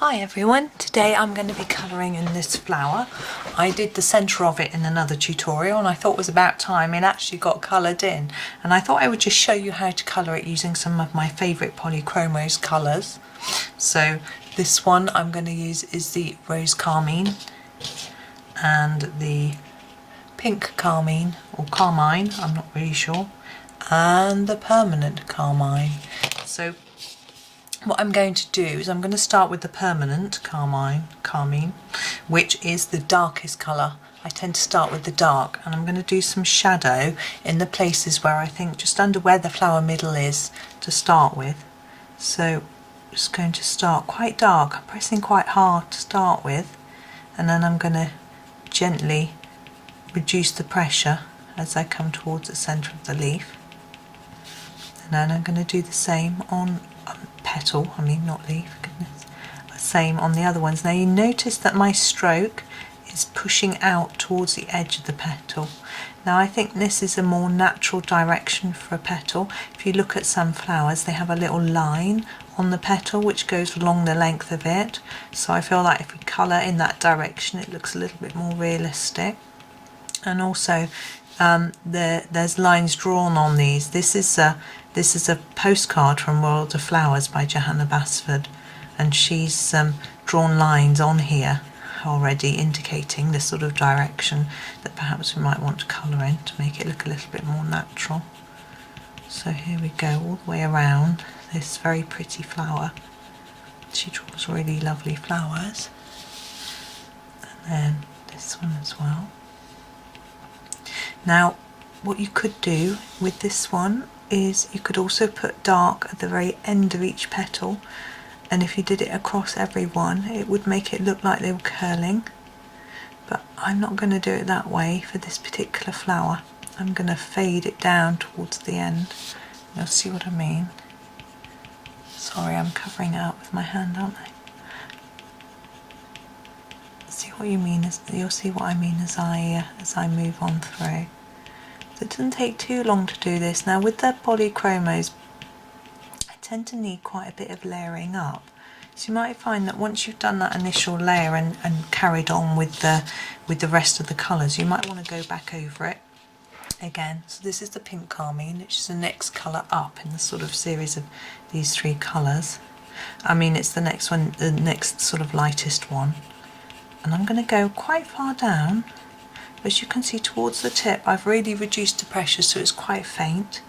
Hi everyone, today I'm going to be colouring in this flower. I did the centre of it in another tutorial and I thought it was about time it actually got coloured in, and I thought I would just show you how to colour it using some of my favourite Polychromos colours. So this one I'm going to use is the Rose Carmine and the Pink Carmine, or Carmine, I'm not really sure, and the Permanent Carmine. So what I'm going to do is I'm going to start with the Permanent Carmine, which is the darkest colour. I tend to start with the dark, and I'm going to do some shadow in the places where I think just under where the flower middle is to start with. So I'm just going to start quite dark. I'm pressing quite hard to start with, and then I'm going to gently reduce the pressure as I come towards the centre of the leaf. And then I'm going to do the same on petal, not leaf, goodness. Same on the other ones. Now you notice that my stroke is pushing out towards the edge of the petal. Now I think this is a more natural direction for a petal. If you look at some flowers, they have a little line on the petal which goes along the length of it. So I feel like if we colour in that direction, it looks a little bit more realistic. And also there's lines drawn on these. This is a postcard from World of Flowers by Johanna Basford, and she's drawn lines on here already indicating the sort of direction that perhaps we might want to colour in to make it look a little bit more natural. So here we go, all the way around this very pretty flower. She draws really lovely flowers, and then this one as well. Now what you could do with this one is you could also put dark at the very end of each petal, and if you did it across every one it would make it look like they were curling, but I'm not going to do it that way for this particular flower. I'm going to fade it down towards the end. You'll see what I mean. Sorry, I'm covering it up with my hand, aren't I? See what you mean, you'll see what I mean as I move on through. So it doesn't take too long to do this. Now with the Polychromos, I tend to need quite a bit of layering up. So you might find that once you've done that initial layer and carried on with the rest of the colours, you might want to go back over it again. So this is the Pink Carmine, which is the next colour up in the sort of series of these three colours. It's the next one, the next sort of lightest one. And I'm going to go quite far down. As you can see towards the tip, I've really reduced the pressure so it's quite faint.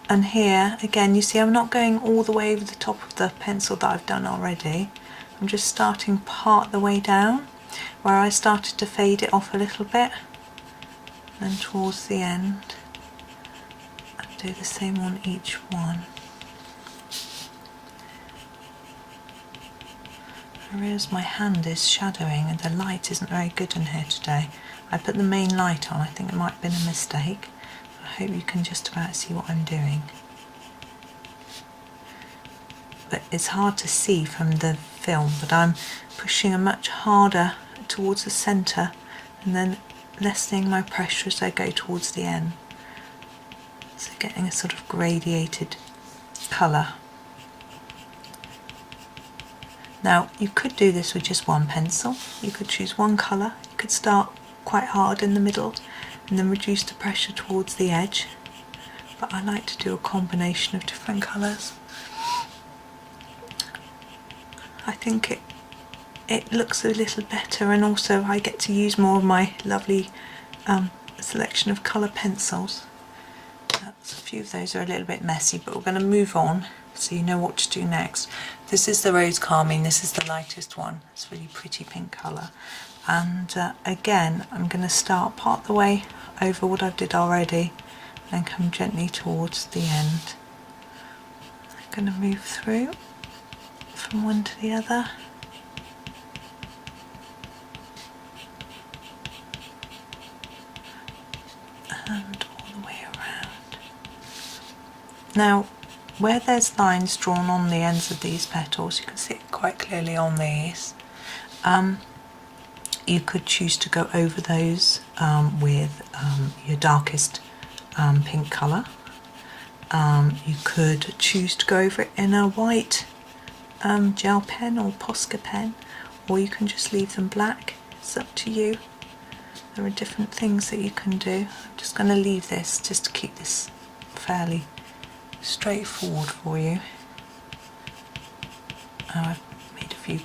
And here again, you see I'm not going all the way over the top of the pencil that I've done already. I'm just starting part the way down where I started to fade it off a little bit, and towards the end and do the same on each one. I realise my hand is shadowing and the light isn't very good in here today. I put the main light on, I think it might have been a mistake. I hope you can just about see what I'm doing. But it's hard to see from the film, but I'm pushing a much harder towards the centre and then lessening my pressure as I go towards the end. So getting a sort of gradiated colour. Now you could do this with just one pencil. You could choose one colour. You could start quite hard in the middle and then reduce the pressure towards the edge. But I like to do a combination of different colours. I think it looks a little better, and also I get to use more of my lovely selection of colour pencils. A few of those are a little bit messy, but we're going to move on so you know what to do next. This is the Rose Carmine, this is the lightest one. It's a really pretty pink colour. And again, I'm going to start part the way over what I did already and come gently towards the end. I'm going to move through from one to the other. And all the way around. Now, where there's lines drawn on the ends of these petals, you can see it quite clearly on these. You could choose to go over those with your darkest pink colour. You could choose to go over it in a white gel pen or Posca pen, or you can just leave them black. It's up to you. There are different things that you can do. I'm just going to leave this just to keep this fairly straightforward for you. I've made a few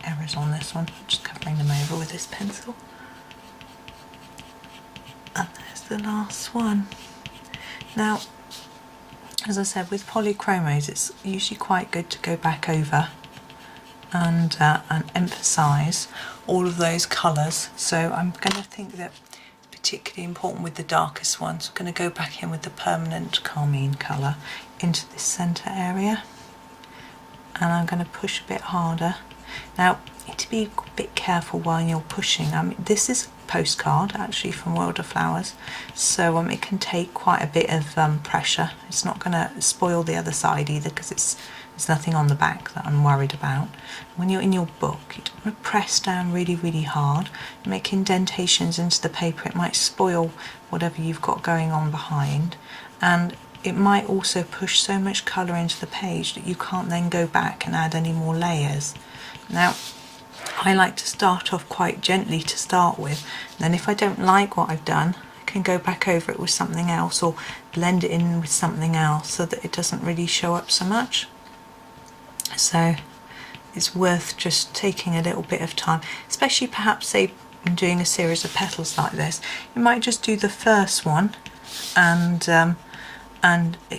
errors on this one. I'm just covering them over with this pencil. And there's the last one. Now, as I said, with Polychromos, it's usually quite good to go back over and emphasise all of those colours. So I'm going to think that particularly important with the darkest ones. I'm going to go back in with the permanent Carmine colour into this centre area, and I'm going to push a bit harder. Now, you need to be a bit careful while you're pushing. I mean, this is a postcard actually from World of Flowers, so it can take quite a bit of pressure. It's not going to spoil the other side either, because there's nothing on the back that I'm worried about. When you're in your book, you don't want to press down really, really hard, make indentations into the paper. It might spoil whatever you've got going on behind, and it might also push so much colour into the page that you can't then go back and add any more layers. Now, I like to start off quite gently to start with, and then if I don't like what I've done, I can go back over it with something else or blend it in with something else so that it doesn't really show up so much. So it's worth just taking a little bit of time, especially perhaps say I'm doing a series of petals like this. You might just do the first one and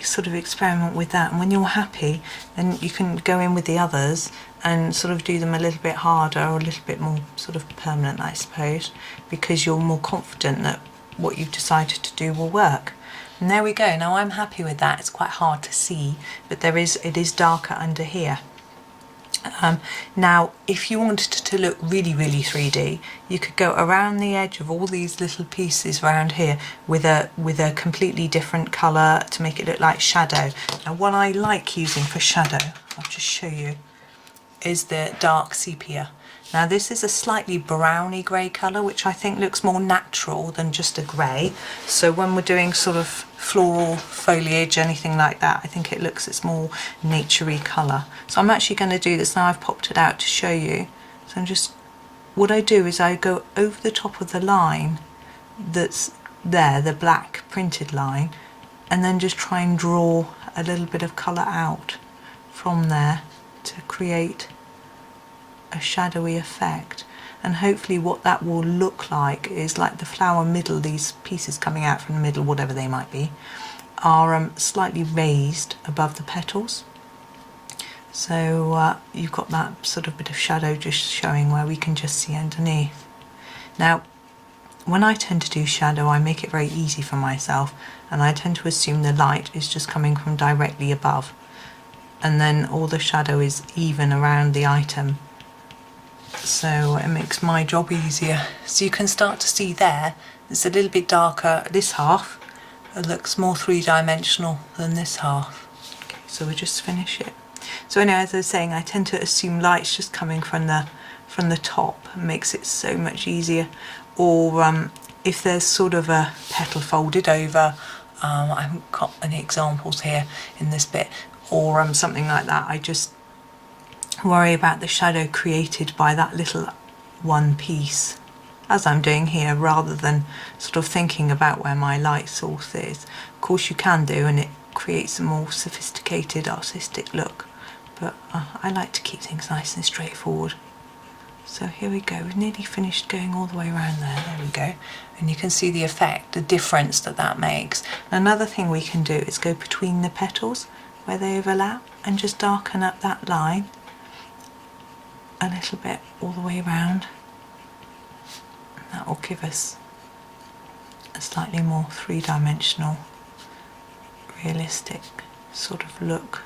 sort of experiment with that, and when you're happy then you can go in with the others and sort of do them a little bit harder or a little bit more sort of permanent, I suppose, because you're more confident that what you've decided to do will work. And there we go. Now I'm happy with that. It's quite hard to see, but it is darker under here. Now, if you wanted to look really, really 3D, you could go around the edge of all these little pieces around here with a completely different colour to make it look like shadow. Now, what I like using for shadow, I'll just show you, is the dark sepia. Now this is a slightly browny grey colour, which I think looks more natural than just a grey. So when we're doing sort of floral foliage, anything like that, I think it's more naturey colour. So I'm actually going to do this now. I've popped it out to show you. So what I do is I go over the top of the line that's there, the black printed line, and then just try and draw a little bit of colour out from there to create a shadowy effect. And hopefully what that will look like is like the flower middle, these pieces coming out from the middle, whatever they might be, are slightly raised above the petals. So you've got that sort of bit of shadow just showing where we can just see underneath. Now, when I tend to do shadow, I make it very easy for myself, and I tend to assume the light is just coming from directly above, and then all the shadow is even around the item. So it makes my job easier. So you can start to see there, it's a little bit darker. This half, it looks more three-dimensional than this half. Okay, so we'll just finish it. So anyway, as I was saying, I tend to assume light's just coming from the top. It makes it so much easier. Or if there's sort of a petal folded over, I haven't got any examples here in this bit, or something like that, I just worry about the shadow created by that little one piece, as I'm doing here, rather than sort of thinking about where my light source is. Of course you can do, and it creates a more sophisticated artistic look, but I like to keep things nice and straightforward. So here we go, we've nearly finished going all the way around there we go, and you can see the effect, the difference that makes. Another thing we can do is go between the petals where they overlap and just darken up that line a little bit all the way around. That will give us a slightly more three-dimensional, realistic sort of look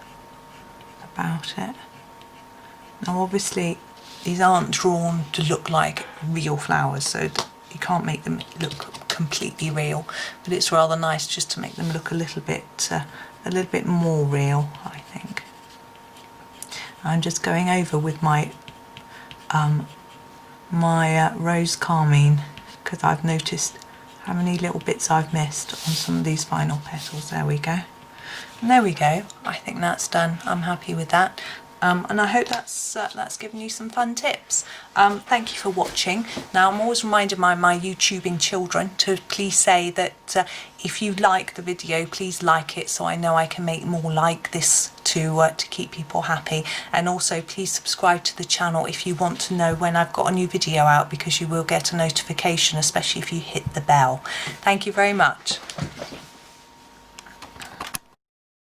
about it. Now obviously these aren't drawn to look like real flowers, so you can't make them look completely real, but it's rather nice just to make them look a little bit more real, I think. I'm just going over with my rose carmine, because I've noticed how many little bits I've missed on some of these final petals. There we go. And there we go. I think that's done. I'm happy with that. And I hope that's given you some fun tips. Thank you for watching. Now I'm always reminded by my YouTubing children to please say that if you like the video, please like it so I know I can make more like this to keep people happy. And also please subscribe to the channel if you want to know when I've got a new video out, because you will get a notification, especially if you hit the bell. Thank you very much.